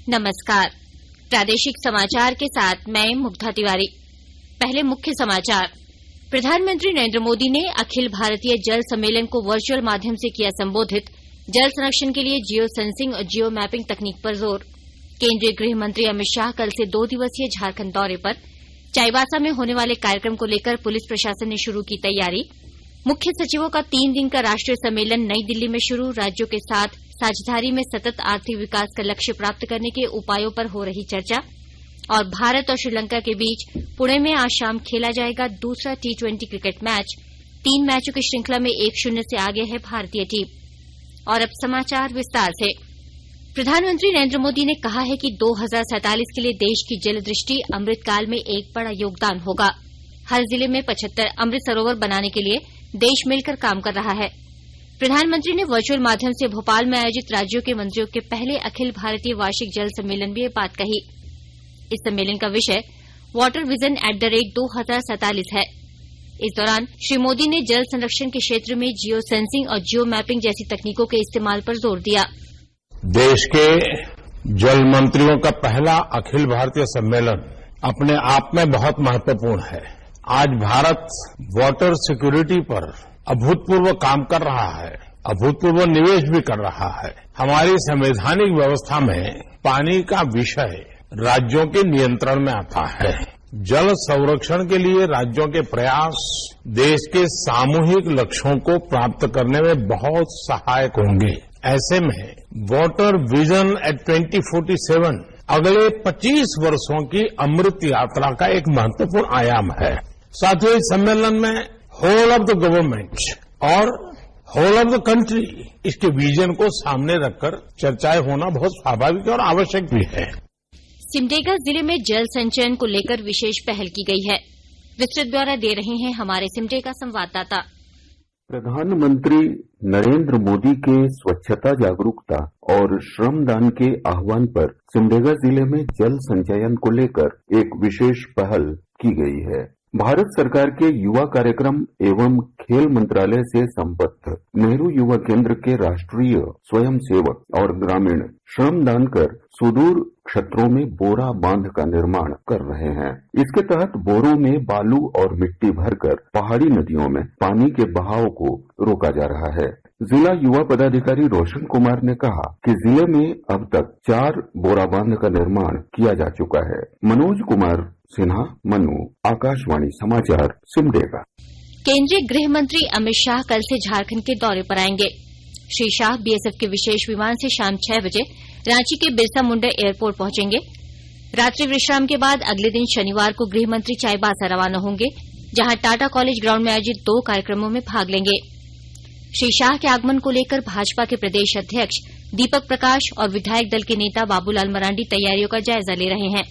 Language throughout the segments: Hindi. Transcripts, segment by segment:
नमस्कार। प्रादेशिक समाचार के साथ मैं मुग्धा तिवारी। पहले मुख्य समाचार। प्रधानमंत्री नरेंद्र मोदी ने अखिल भारतीय जल सम्मेलन को वर्चुअल माध्यम से किया संबोधित। जल संरक्षण के लिए जियो सेंसिंग और जियो मैपिंग तकनीक पर जोर। केंद्रीय गृह मंत्री अमित शाह कल से 2 दिवसीय झारखंड दौरे पर। चाईबासा में होने वाले कार्यक्रम को लेकर पुलिस प्रशासन ने शुरू की तैयारी। मुख्य सचिवों का 3 दिन का राष्ट्रीय सम्मेलन नई दिल्ली में शुरू। राज्यों के साथ साझेदारी में सतत आर्थिक विकास का लक्ष्य प्राप्त करने के उपायों पर हो रही चर्चा। और भारत और श्रीलंका के बीच पुणे में आज शाम खेला जाएगा दूसरा T20 क्रिकेट मैच। 3 मैचों की श्रृंखला में 1-0 से आगे है भारतीय टीम। और अब समाचार विस्तार से। प्रधानमंत्री नरेंद्र मोदी ने कहा है कि 2047 के लिए देश की जल दृष्टि अमृतकाल में एक बड़ा योगदान होगा। हर जिले में 75 अमृत सरोवर बनाने के लिए देश मिलकर काम कर रहा है। प्रधानमंत्री ने वर्चुअल माध्यम से भोपाल में आयोजित राज्यों के मंत्रियों के पहले अखिल भारतीय वार्षिक जल सम्मेलन में ये बात कही। इस सम्मेलन का विषय वाटर विजन @2047 है। इस दौरान श्री मोदी ने जल संरक्षण के क्षेत्र में जियो सेंसिंग और जियो मैपिंग जैसी तकनीकों के इस्तेमाल पर जोर दिया। देश के जल मंत्रियों का पहला अखिल भारतीय सम्मेलन अपने आप में बहुत महत्वपूर्ण है। आज भारत वाटर सिक्योरिटी पर अभूतपूर्व काम कर रहा है, अभूतपूर्व निवेश भी कर रहा है। हमारी संवैधानिक व्यवस्था में पानी का विषय राज्यों के नियंत्रण में आता है। जल संरक्षण के लिए राज्यों के प्रयास देश के सामूहिक लक्ष्यों को प्राप्त करने में बहुत सहायक होंगे। ऐसे में वाटर विजन @2047 अगले 25 वर्षों की अमृत यात्रा का एक महत्वपूर्ण आयाम है। साथियों, इस सम्मेलन में होल ऑफ द गवर्नमेंट और होल ऑफ द कंट्री इसके विजन को सामने रखकर चर्चाएं होना बहुत स्वाभाविक और आवश्यक भी है। सिमडेगा जिले में जल संचयन को लेकर विशेष पहल की गई है। विस्तृत ब्यौरा दे रहे हैं हमारे सिमडेगा संवाददाता। प्रधानमंत्री नरेंद्र मोदी के स्वच्छता जागरूकता और श्रमदान के आह्वान पर सिमडेगा जिले में जल संचयन को लेकर एक विशेष पहल की गई है। भारत सरकार के युवा कार्यक्रम एवं खेल मंत्रालय से संबद्ध नेहरू युवा केंद्र के राष्ट्रीय स्वयंसेवक और ग्रामीण श्रमदान कर सुदूर क्षेत्रों में बोरा बांध का निर्माण कर रहे हैं। इसके तहत बोरों में बालू और मिट्टी भरकर पहाड़ी नदियों में पानी के बहाव को रोका जा रहा है। जिला युवा पदाधिकारी रोशन कुमार ने कहा कि जिले में अब तक 4 बोरा बांध का निर्माण किया जा चुका है। मनोज कुमार सिन्हा, मनु, आकाशवाणी समाचार, सिमडेगा। केंद्रीय गृह मंत्री अमित शाह कल से झारखंड के दौरे पर आएंगे। श्री शाह बीएसएफ के विशेष विमान से शाम 6 बजे रांची के बिरसा मुंडा एयरपोर्ट पहुंचेंगे। रात्रि विश्राम के बाद अगले दिन शनिवार को गृह मंत्री चाईबासा रवाना होंगे, जहां टाटा कॉलेज ग्राउंड में आयोजित 2 कार्यक्रमों में भाग लेंगे। श्री शाह के आगमन को लेकर भाजपा के प्रदेश अध्यक्ष दीपक प्रकाश और विधायक दल के नेता बाबूलाल मरांडी तैयारियों का जायजा ले रहे हैं।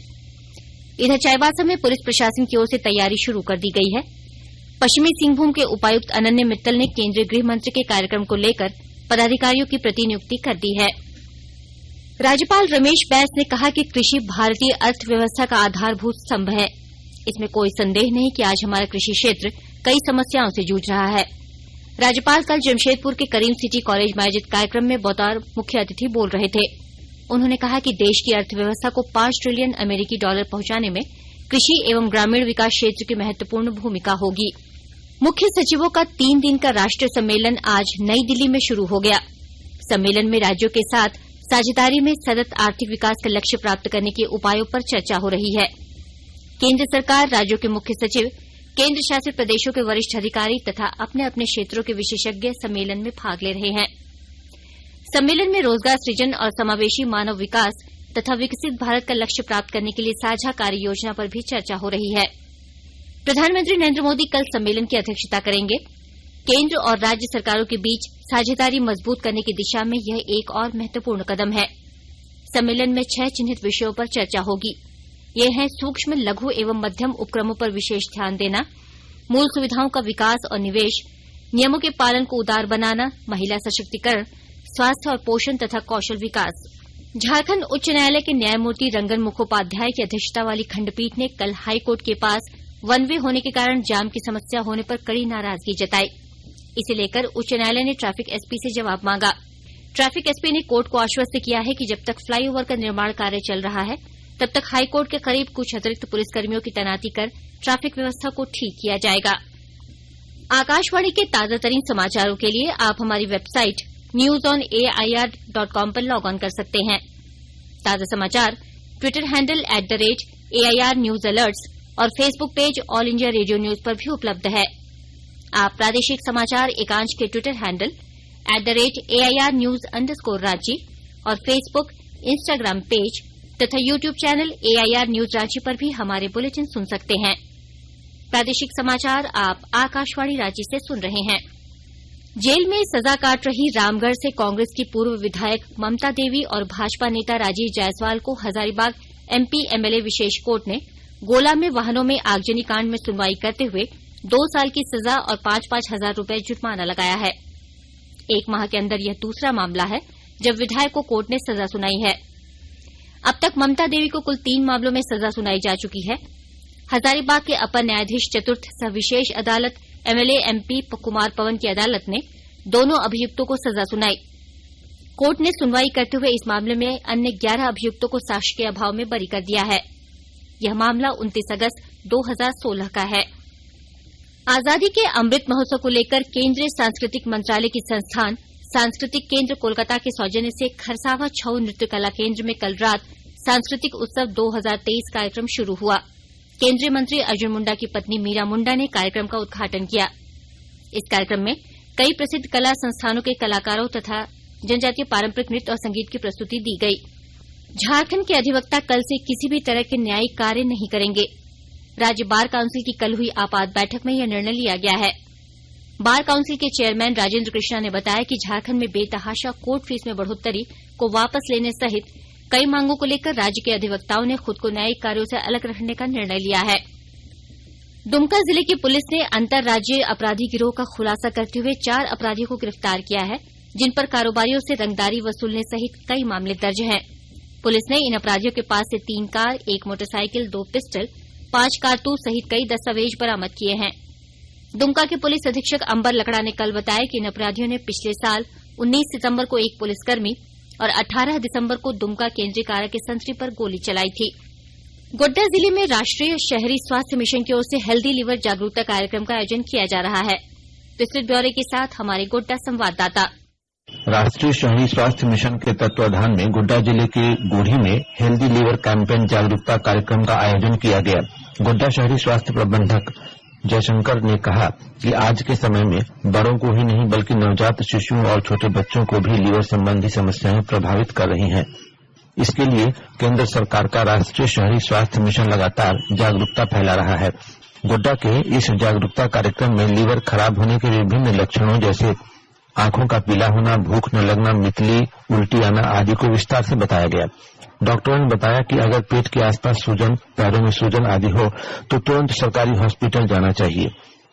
इधर चाईबासा में पुलिस प्रशासन की ओर से तैयारी शुरू कर दी गई है। पश्चिमी सिंहभूम के उपायुक्त अनन्य मित्तल ने केंद्रीय गृह मंत्री के कार्यक्रम को लेकर पदाधिकारियों की प्रतिनियुक्ति कर दी है। राज्यपाल रमेश बैस ने कहा कि कृषि भारतीय अर्थव्यवस्था का आधारभूत स्तंभ है। इसमें कोई संदेह नहीं कि आज हमारा कृषि क्षेत्र कई समस्याओं से जूझ रहा है। राज्यपाल कल जमशेदपुर के करीम सिटी कॉलेज में आयोजित कार्यक्रम में बतौर मुख्य अतिथि बोल रहे थे। उन्होंने कहा कि देश की अर्थव्यवस्था को $5 ट्रिलियन अमेरिकी डॉलर पहुंचाने में कृषि एवं ग्रामीण विकास क्षेत्र की महत्वपूर्ण भूमिका होगी। मुख्य सचिवों का 3 दिन का राष्ट्रीय सम्मेलन आज नई दिल्ली में शुरू हो गया। सम्मेलन में राज्यों के साथ साझेदारी में सतत आर्थिक विकास का लक्ष्य प्राप्त करने के उपायों पर चर्चा हो रही है। केंद्र सरकार, राज्यों के मुख्य सचिव, केंद्र शासित प्रदेशों के वरिष्ठ अधिकारी तथा अपने अपने क्षेत्रों के विशेषज्ञ सम्मेलन में भाग ले रहे हैं। सम्मेलन में रोजगार सृजन और समावेशी मानव विकास तथा विकसित भारत का लक्ष्य प्राप्त करने के लिए साझा कार्य योजना पर भी चर्चा हो रही है। प्रधानमंत्री नरेंद्र मोदी कल सम्मेलन की अध्यक्षता करेंगे। केंद्र और राज्य सरकारों के बीच साझेदारी मजबूत करने की दिशा में यह एक और महत्वपूर्ण कदम है। सम्मेलन में 6 चिन्हित विषयों पर चर्चा होगी। ये हैं सूक्ष्म, लघु एवं मध्यम उपक्रमों पर विशेष ध्यान देना, मूल सुविधाओं का विकास और निवेश, नियमों के पालन को उदार बनाना, महिला सशक्तिकरण, स्वास्थ्य और पोषण तथा कौशल विकास। झारखंड उच्च न्यायालय के न्यायमूर्ति रंगन मुखोपाध्याय की अध्यक्षता वाली खंडपीठ ने कल हाईकोर्ट के पास वन वे होने के कारण जाम की समस्या होने पर कड़ी नाराजगी जताई। इसे लेकर उच्च न्यायालय ने ट्रैफिक एसपी से जवाब मांगा। ट्रैफिक एसपी ने कोर्ट को आश्वस्त किया है कि जब तक फ्लाईओवर का निर्माण कार्य चल रहा है तब तक हाईकोर्ट के करीब कुछ अतिरिक्त पुलिसकर्मियों की तैनाती कर ट्रैफिक व्यवस्था को ठीक किया जाएगा। आकाशवाणी के ताजातरीन समाचारों के लिए आप हमारी वेबसाइट newsonair.com पर लॉग ऑन कर सकते हैं। ताजा समाचार Twitter handle @AIR news alerts और Facebook page All India Radio News पर भी उपलब्ध है। आप प्रादेशिक समाचार एकांश के ट्विटर हैंडल @AIR News_Ranchi और फेसबुक, इंस्टाग्राम पेज तथा YouTube channel AIR news Ranchi पर भी हमारे बुलेटिन सुन सकते हैं। प्रादेशिक समाचार आप आकाशवाणी रांची से सुन रहे हैं। जेल में सजा काट रही रामगढ़ से कांग्रेस की पूर्व विधायक ममता देवी और भाजपा नेता राजीव जायसवाल को हजारीबाग MP MLA विशेष कोर्ट ने गोला में वाहनों में आगजनी कांड में सुनवाई करते हुए 2 साल की सजा और 5-5 हजार रूपये जुर्माना लगाया है। 1 माह के अंदर यह दूसरा मामला है जब विधायक को कोर्ट ने सजा सुनाई है। अब तक ममता देवी को कुल 3 मामलों में सजा सुनाई जा चुकी है। हजारीबाग के अपर न्यायाधीश चतुर्थ सह विशेष अदालत MLA MP कुमार पवन की अदालत ने दोनों अभियुक्तों को सजा सुनाई। कोर्ट ने सुनवाई करते हुए इस मामले में अन्य 11 अभियुक्तों को साक्ष्य के अभाव में बरी कर दिया है। यह मामला 29 अगस्त 2016 का है। आजादी के अमृत महोत्सव को लेकर केंद्रीय सांस्कृतिक मंत्रालय की संस्थान सांस्कृतिक केंद्र कोलकाता के सौजन्य से खरसावा छऊ नृत्य कला केंद्र में कल रात सांस्कृतिक उत्सव 2023 कार्यक्रम शुरू हुआ। केंद्रीय मंत्री अर्जुन मुंडा की पत्नी मीरा मुंडा ने कार्यक्रम का उद्घाटन किया। इस कार्यक्रम में कई प्रसिद्ध कला संस्थानों के कलाकारों तथा जनजातीय पारंपरिक नृत्य और संगीत की प्रस्तुति दी गई। झारखंड के अधिवक्ता कल से किसी भी तरह के न्यायिक कार्य नहीं करेंगे। राज्य बार काउंसिल की कल हुई आपात बैठक में यह निर्णय लिया गया है। बार काउंसिल के चेयरमैन राजेंद्र कृष्णा ने बताया कि झारखंड में बेतहाशा कोर्ट फीस में बढ़ोत्तरी को वापस लेने सहित कई मांगों को लेकर राज्य के अधिवक्ताओं ने खुद को न्यायिक कार्यों से अलग रखने का निर्णय लिया है। दुमका जिले की पुलिस ने अंतर्राज्यीय अपराधी गिरोह का खुलासा करते हुए 4 अपराधियों को गिरफ्तार किया है, जिन पर कारोबारियों से रंगदारी वसूलने सहित कई मामले दर्ज हैं। पुलिस ने इन अपराधियों के पास से 3 कार, 1 मोटरसाइकिल, 2 पिस्टल, 5 कारतूस सहित कई दस्तावेज बरामद किए हैं। दुमका के पुलिस अधीक्षक अंबर लकड़ा ने कल बताया कि इन अपराधियों ने पिछले साल 19 सितंबर को एक पुलिसकर्मी और 18 दिसंबर को दुमका केंद्रीय कारा के संतरी पर गोली चलाई थी। गोड्डा जिले में राष्ट्रीय शहरी स्वास्थ्य मिशन की ओर से हेल्दी लिवर जागरूकता कार्यक्रम का आयोजन किया जा रहा है। विस्तृत ब्यौरे के साथ हमारे गोड्डा संवाददाता। राष्ट्रीय शहरी स्वास्थ्य मिशन के तत्वाधान में गोड्डा जिले के गोढ़ी में हेल्दी लिवर कैंपेन जागरूकता कार्यक्रम का आयोजन किया गया। गोड्डा शहरी स्वास्थ्य प्रबंधक जयशंकर ने कहा कि आज के समय में बड़ों को ही नहीं बल्कि नवजात शिशुओं और छोटे बच्चों को भी लीवर संबंधी समस्याएं प्रभावित कर रही हैं। इसके लिए केंद्र सरकार का राष्ट्रीय शहरी स्वास्थ्य मिशन लगातार जागरूकता फैला रहा है। गोड्डा के इस जागरूकता कार्यक्रम में लीवर खराब होने के विभिन्न लक्षणों जैसे आंखों का पीला होना, भूख न लगना, मितली, उल्टी आना आदि को विस्तार से बताया गया। डॉक्टरों ने बताया कि अगर पेट के आसपास सूजन, पैरों में सूजन आदि हो तो तुरंत सरकारी हॉस्पिटल जाना चाहिए।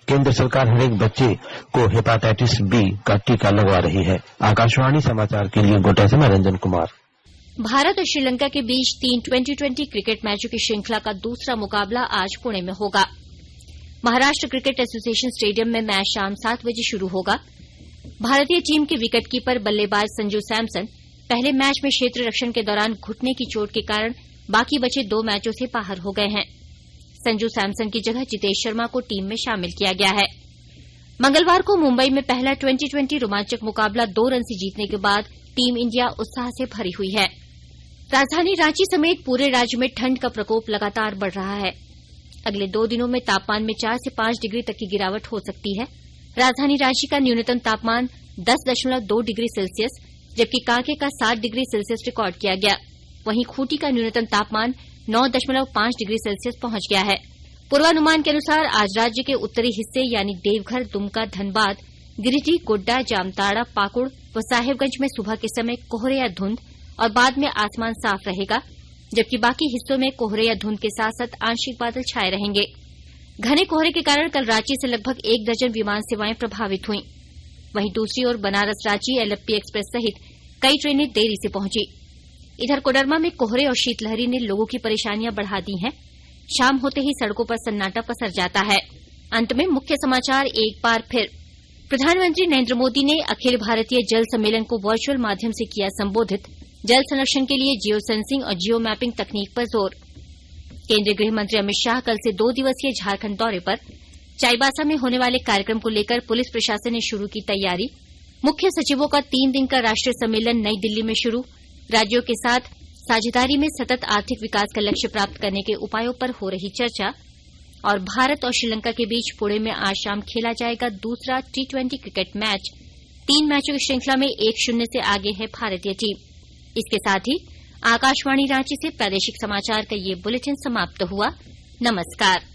केंद्र सरकार हर एक बच्चे को हेपेटाइटिस B का टीका लगवा रही है। आकाशवाणी समाचार के लिए गोड्डा से मैं रंजन कुमार। भारत और श्रीलंका के बीच 3 T20 क्रिकेट मैचों की श्रृंखला का दूसरा मुकाबला आज पुणे में होगा। महाराष्ट्र क्रिकेट एसोसिएशन स्टेडियम में मैच शाम 7 बजे शुरू होगा। भारतीय टीम के विकेटकीपर बल्लेबाज संजू सैमसन पहले मैच में क्षेत्र रक्षण के दौरान घुटने की चोट के कारण बाकी बचे 2 मैचों से बाहर हो गए हैं। संजू सैमसन की जगह जितेश शर्मा को टीम में शामिल किया गया है। मंगलवार को मुंबई में पहला T20 रोमांचक मुकाबला 2 रन से जीतने के बाद टीम इंडिया उत्साह से भरी हुई है। राजधानी रांची समेत पूरे राज्य में ठंड का प्रकोप लगातार बढ़ रहा है। अगले 2 दिनों में तापमान में 4 से 5 डिग्री तक की गिरावट हो सकती है। राजधानी रांची का न्यूनतम तापमान 10.2 डिग्री सेल्सियस जबकि कांके का 7 डिग्री सेल्सियस रिकॉर्ड किया गया। वहीं खूंटी का न्यूनतम तापमान 9.5 डिग्री सेल्सियस पहुंच गया है। पूर्वानुमान के अनुसार आज राज्य के उत्तरी हिस्से यानी देवघर, दुमका, धनबाद, गिरिडीह, गोड्डा, जामताड़ा, पाकुड़ व साहेबगंज में सुबह के समय कोहरे या धुंध और बाद में आसमान साफ रहेगा, जबकि बाकी हिस्सों में कोहरे या धुंध के साथ साथ आंशिक बादल छाये रहेंगे। घने कोहरे के कारण कल रांची से लगभग 1 दर्जन विमान सेवाएं प्रभावित हुई। वहीं दूसरी ओर बनारस रांची LFP एक्सप्रेस सहित कई ट्रेनें देरी से पहुंची। इधर कोडरमा में कोहरे और शीतलहरी ने लोगों की परेशानियां बढ़ा दी हैं। शाम होते ही सड़कों पर सन्नाटा पसर जाता है। अंत में मुख्य समाचार एक बार फिर। प्रधानमंत्री नरेंद्र मोदी ने अखिल भारतीय जल सम्मेलन को वर्चुअल माध्यम से किया संबोधित। जल संरक्षण के लिए जियो सेंसिंग और जियो मैपिंग तकनीक पर जोर। केंद्रीय गृह मंत्री अमित शाह कल से 2 दिवसीय झारखंड दौरे पर। चाईबासा में होने वाले कार्यक्रम को लेकर पुलिस प्रशासन ने शुरू की तैयारी। मुख्य सचिवों का 3 दिन का राष्ट्रीय सम्मेलन नई दिल्ली में शुरू। राज्यों के साथ साझेदारी में सतत आर्थिक विकास का लक्ष्य प्राप्त करने के उपायों पर हो रही चर्चा। और भारत और श्रीलंका के बीच पुणे में आज शाम खेला जाएगा दूसरा T20 क्रिकेट मैच। 3 मैचों की श्रृंखला में 1-0 से आगे है भारतीय टीम। इसके साथ ही आकाशवाणी रांची से प्रादेशिक समाचार का ये बुलेटिन समाप्त हुआ। नमस्कार।